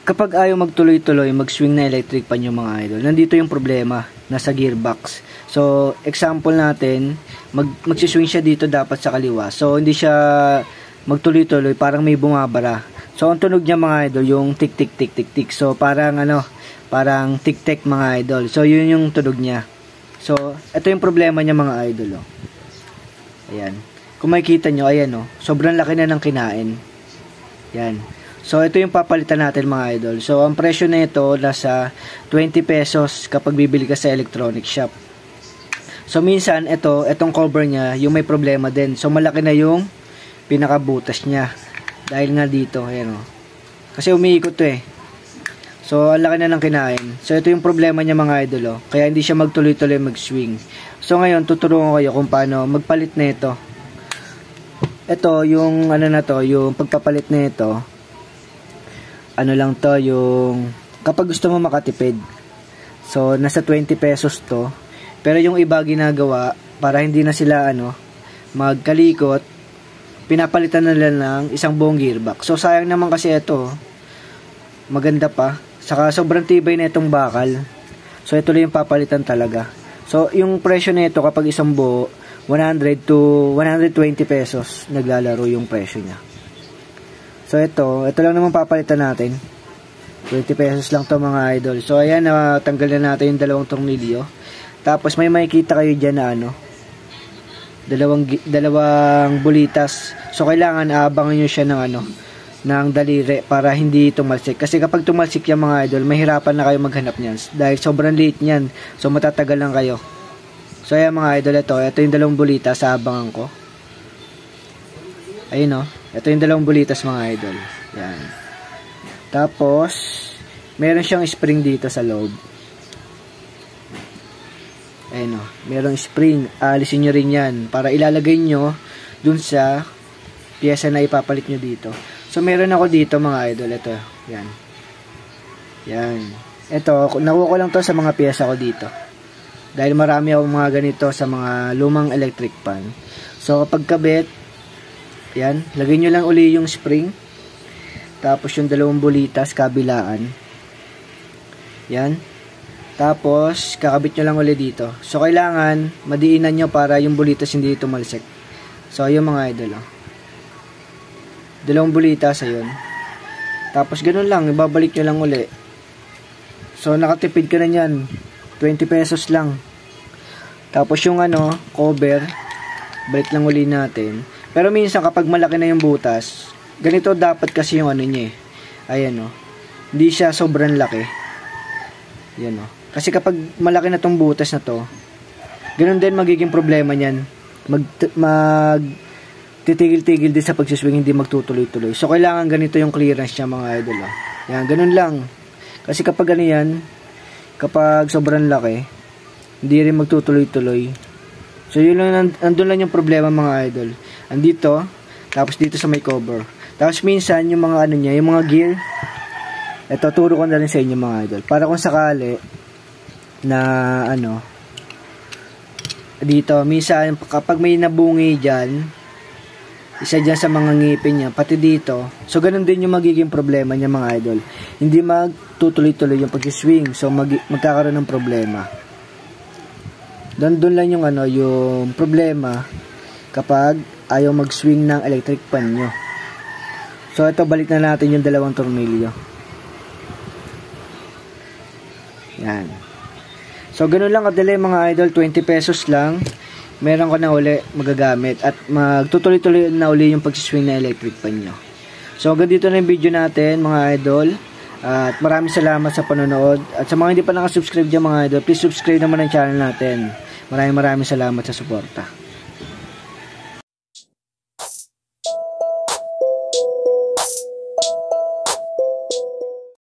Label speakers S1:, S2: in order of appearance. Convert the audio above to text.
S1: kapag ayaw magtuloy-tuloy, mag-swing na electric pan yung mga idol, nandito yung problema, nasa gearbox. So, example natin, magsiswing siya dito dapat sa kaliwa. So, hindi siya magtuloy-tuloy, parang may bumabara. So, ang tunog niya mga idol, yung tik-tik-tik-tik-tik. So, parang parang tik-tik mga idol. So, yun yung tunog niya. So, ito yung problema niya mga idol. Oh. Ayan. Kung makikita nyo, ayan oh, sobrang laki na ng kinain. Yan. So, ito yung papalitan natin mga idol. So, ang presyo na ito nasa 20 pesos kapag bibili ka sa electronic shop. So, minsan, itong cover niya, yung may problema din. So, malaki na yung pinakabutas niya. Dahil nga dito, ayan o. Kasi umiikot to eh. So, ang laki na ng kinain. So, ito yung problema niya mga idol o. Kaya hindi siya magtuloy-tuloy mag-swing. So, ngayon, tuturuan ko kayo kung paano magpalit na ito. Ito, yung yung pagpapalit na ito. Lang to, yung kapag gusto mo makatipid. So, nasa 20 pesos to. Pero yung iba ginagawa, para hindi na sila magkalikot, pinapalitan nila ng isang buong gearbox. So, sayang naman kasi ito. Maganda pa. Saka sobrang tibay na itong bakal. So, ito lang yung papalitan talaga. So, yung presyo na ito kapag isang buo, 100 to 120 pesos naglalaro yung presyo niya. So, ito lang naman papalitan natin. 20 pesos lang to mga idol. So, ayan, tanggal na natin yung dalawang tornilyo. Tapos, may makikita kayo dyan na dalawang bulitas. So, kailangan aabangan nyo siya ng daliri para hindi tumalsik. Kasi kapag tumalsik yung mga idol, mahirapan na kayo maghanap niyan. Dahil sobrang liit niyan. So, matatagal lang kayo. So, ayan mga idol, ito yung dalawang bulitas sa abangan ko. Ayun ito yung dalawang bulitas mga idol. Yan. Tapos, meron siyang spring dito sa loob. Ayun merong spring. Alisin nyo rin yan para ilalagay nyo dun sa pyesa na ipapalit nyo dito. So, meron ako dito mga idol. Ito. Yan. Yan. Ito, nakuha ko lang to sa mga pyesa ko dito. Dahil marami akong mga ganito sa mga lumang electric pan. So, kapag kabit, yan, lagay nyo lang uli yung spring. Tapos yung dalawang bulitas, kabilaan. Yan. Tapos, kakabit nyo lang uli dito. So, kailangan, madiinan nyo para yung bulitas hindi tumalsik. So, yung mga idol. Dalawang bulitas, ayun. Tapos, ganun lang, ibabalik nyo lang uli. So, nakatipid ka na yan. 20 pesos lang. Tapos, yung cover, balik lang uli natin. Pero minsan kapag malaki na yung butas, ganito dapat kasi yung niya eh. Ayan hindi siya sobrang laki. Yan Kasi kapag malaki na tong butas na to, ganun din magiging problema niyan. Titigil-tigil din sa pagsiswing, hindi magtutuloy-tuloy. So kailangan ganito yung clearance niya mga idol. Yan, ganun lang. Kasi kapag kapag sobrang laki, hindi rin magtutuloy-tuloy. So yun lang, andun lang yung problema mga idol. Andito, tapos dito sa may cover. Tapos minsan yung mga yung mga gear, ito turo ko na rin sa inyo mga idol. Para kung sakali na dito, minsan kapag may nabungi dyan, isa dyan sa mga ngipin niya, pati dito. So ganun din yung magiging problema niya mga idol. Hindi magtutuloy-tuloy yung pag-swing. So magkakaroon ng problema. Doon lang yung yung problema kapag ayaw mag-swing ng electric pan nyo. So, ito, balik na natin yung dalawang tornilyo. Yan. So, ganun lang kadali mga idol, 20 pesos lang. Meron ko na uli magagamit at magtutuloy-tuloy na uli yung pag-swing na electric pan nyo. So, hanggang dito na yung video natin mga idol. At maraming salamat sa panonood. At sa mga hindi pa nakasubscribe dyan mga idol, please subscribe naman ang channel natin. Maraming salamat sa suporta.